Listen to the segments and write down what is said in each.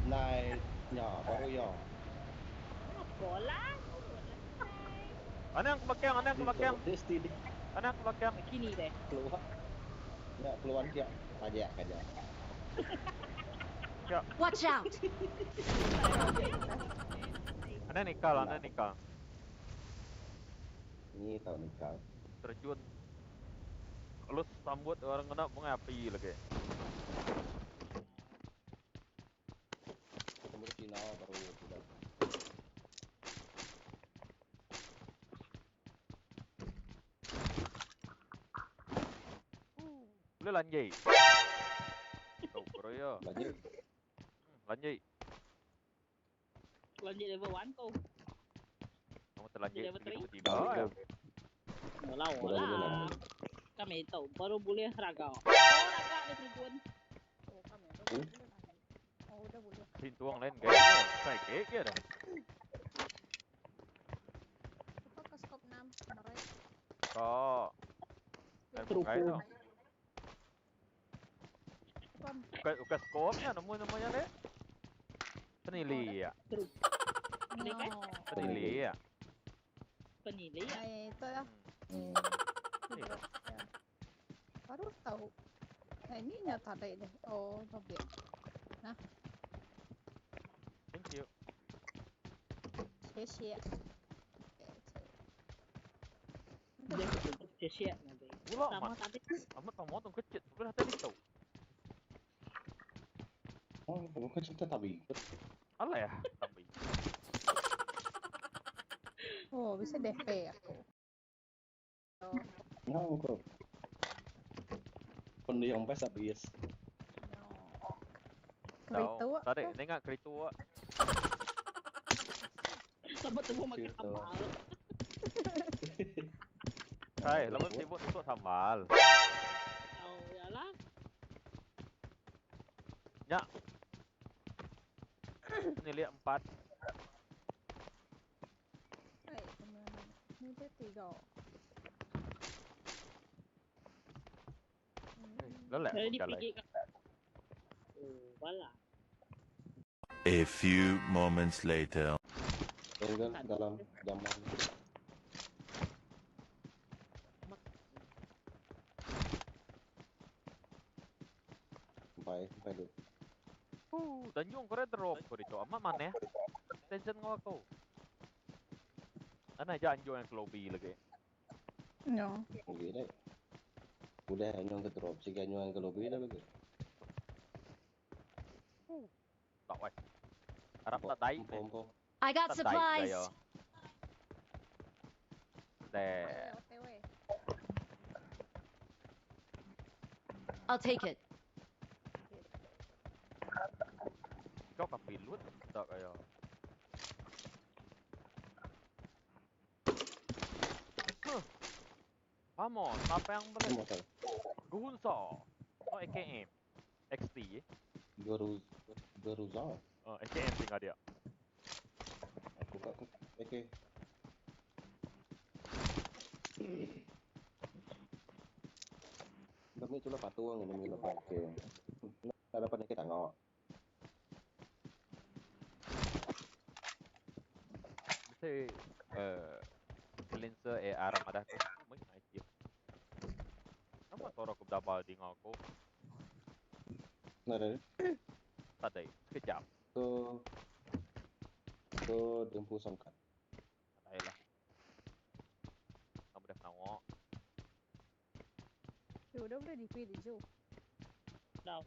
Này nhỏ baru yo. Bola. Ana yang kebakiang, ana yang kebakiang. Destiny Ana yang kebakiang. Kini deh. keluar. Nggak keluar siap. Pajak aja. Ya, Watch out! ana nikal, ana nikal. Ini tahu nikah. Terjun. Lu sambut orang kena mengapi lagi. Kemudian Cina baru sudah. Lu lanjik. Tuh, bro ya. Lanjut. Lanjik. Lanjut level 1 kau. Kamu terlanjik Level begitu 3. bertiga ya. Bola. Boleh. Kami tahu baru boleh ragak. Oh, ragak dia terjun. Oh, kami udah boleh lagi. Oh, udah boleh. Pintuang lain guys. Saya kayak ya dah. Coba ke skop 6, merai. Kok. Saya bukai tu. Ukas skopnya namanya deh. Penili ya. Ini kan Penili ya. penilai. Nah, itu ya. Iya. Ya. Baru tahu. Nah, ini nyata deh. Oh, mobil. Nah, Thank you. 谢谢。 Dia tutup cesia nanti. Ulah Sama amat. tadi. Amat pemotong kecil. Sudah tadi tahu. Oh, bukan cerita tapi. Alah ya. Tapi. Oh, bisa DP aku. Oh, No, kok. Pendiam pes habis. no. Tahu. Kereta Tadi nengak kereta. Sama temu makan Cerita. kapal. Hai, lepas sibuk untuk sambal. Oh, yalah. Ya. Penili 4. Kemana? Ini dia 3. Lelak Saya pun jalan. dipikir kan. Oh, bala. A few moments later. Tinggal dalam zaman. Sampai dulu. Dan yung kore drop ko dito. Amat mana ya? Tension ko ako. Ano aja anjo yang ke lobby lagi. No. Gitu deh. Udah nyong ke drop sih nyong ke lobby dah begitu. Tak wai. Harap tak dai. Pompo. I got Tak dai supplies. gaya. Deh. OTW. I'll take it. Kau kapilut tak gaya. Vamos, apa yang boleh? Motor. Gunso. Oh, AKM. XT. Geruza. AKM tinggal dia. Aku kak oke. Kami cuma patung ini lo pakai. Ada apa nih kita ngok? Mesti silencer arah ada tu. Mai naik dia. Nama suara aku double di ngaku. Nah dari Tak ada. Sekejap. ke dempu songkat. Tak ada lah. Kamu dah nangok. Udah boleh DP di Joe. Dah.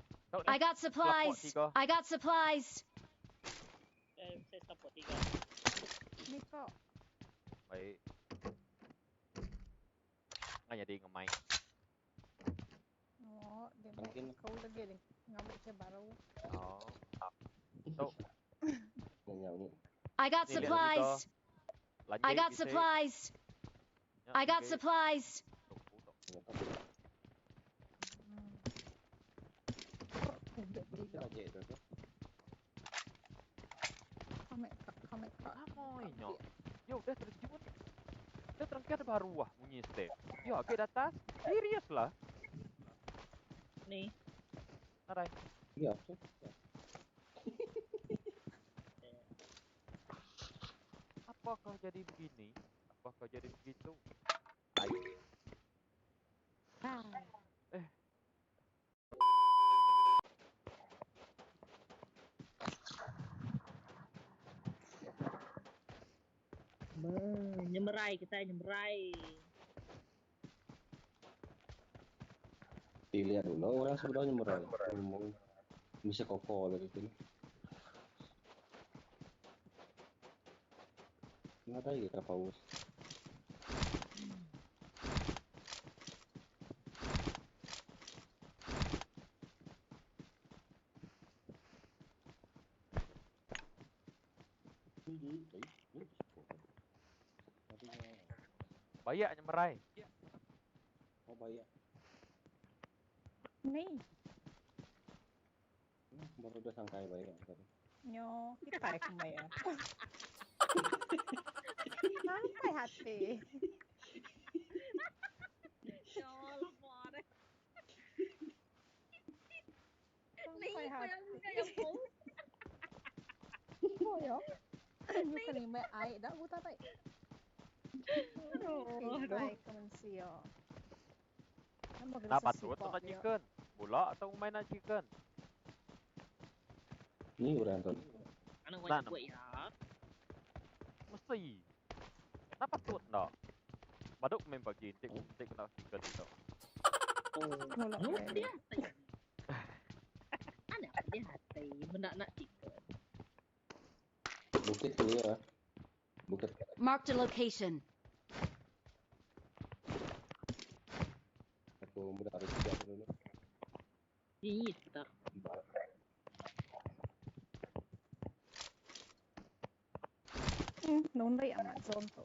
I got supplies. I got supplies. Saya support 3. Ni kok. Baik. Nggak jadi ngemai. Oh, dia Mungkin kau lagi deh. Ngambil ke baru. Oh. Tuh. nyanyi. I got Ni lihat supplies. Lanjut. I got supplies. I got supplies. Kita aja itu tuh. Kami kak. Amoynya. Yo, udah terjun. Dia terangkat baru wah bunyi step. Yo, ke atas. Serius lah. Nih. Narai. Iya tuh. Apakah jadi begini? Apakah jadi begitu? Tai. Nyemerai kita nyemerai. Dilihat dulu orang sebenarnya murah. Ngomong bisa kokoh lagi sini. Nggak tahu ya paus. Bayak nyemerai. Oh bayar. Nih, Baru udah sangkai bayar. nyo kita kembaya. Sampai hati. Jolok more. Sampai Nih hati. yang mau. Oh yo. Bukan ni mai air dah buta tai. Hai kemensio. Nah, patut nak chicken. Bola atau main nak chicken? Ini orang tuh. Ano Nah, wajib buat ya? Mesti. Nah, patut nak. Baduk main pagi, tik kena chicken itu. Oh, dia hati. Ada dia hati, benda nak chicken. Bukit dulu ya. Bukit. Marked a location. Aku mudah harus juga dulu. Ini tak. Nundai Amazon tu.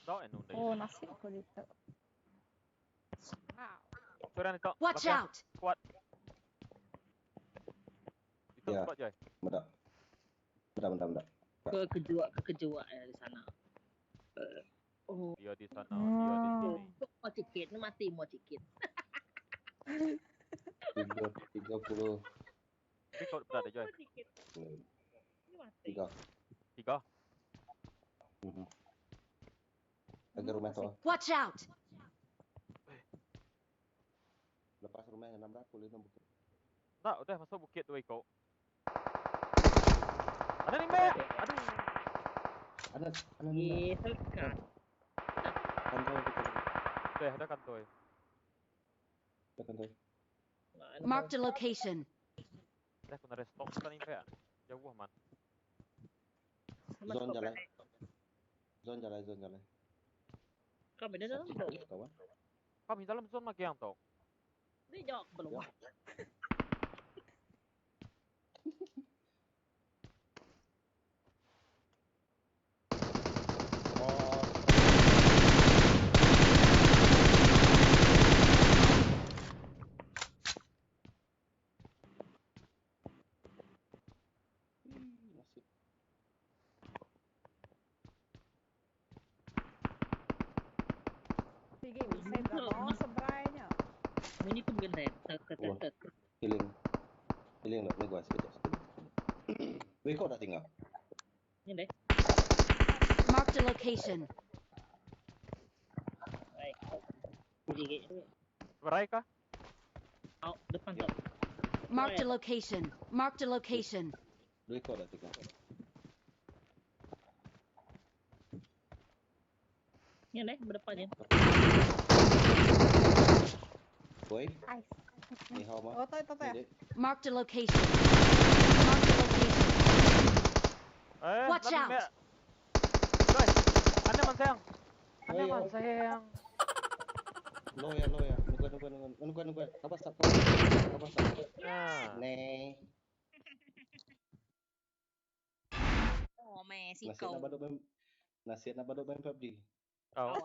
Dah enu dah. Oh, nasi ko dito. Wow. Turan itu. Watch belakang. out! Kuat. Itu Ya. kuat Joy. Bentar. Kekejua ya di sana. Oh, Dia di sana, dia di sini. mau cikit, ni mati mau cikit. 30. Tapi kau berada Joy. Mau cikit. Ni mati. 3. 3. Lagi rumah tuh. Watch out! Lepas rumahnya 600 itu bukit. Tak, udah masuk bukit tu ikut. Ada ni Mbak. Aduh. Ada Ye, sekat. kantoi kita. Ada kantoi. Ada kantoi. Marked a location. Dah aku nak restock kan ni Mbak. Jauh man. Zon jalan. Zon jalan. Kau benda dalam tu. Kawan. Kami dalam zone lagi yang tau. Ni jawab belum. Masih. Sige, bisa dah mau seberainya. Ini pun gede. Tek. Healing lah, ni gua sekejap. Weh, kau dah tinggal. Ni deh. Marked a location. Baik. Sige. Berai kah? Au, depan tu. Marked a location. Marked a location. Weh, kau dah tinggal. Ni deh, berdepannya. Boy, Ais. ni hao mah. Oh, tahu Ni ya. dek. Marked a location. Marked a location. Watch nanti out. Mbak. Joy. Anda man sayang. Anda Oh, iya. man sayang. Lo ya. Nungguan. Apa stop? Nah. Nih. Oh, Messi Nasihat kau. apa dok main PUBG? Oh.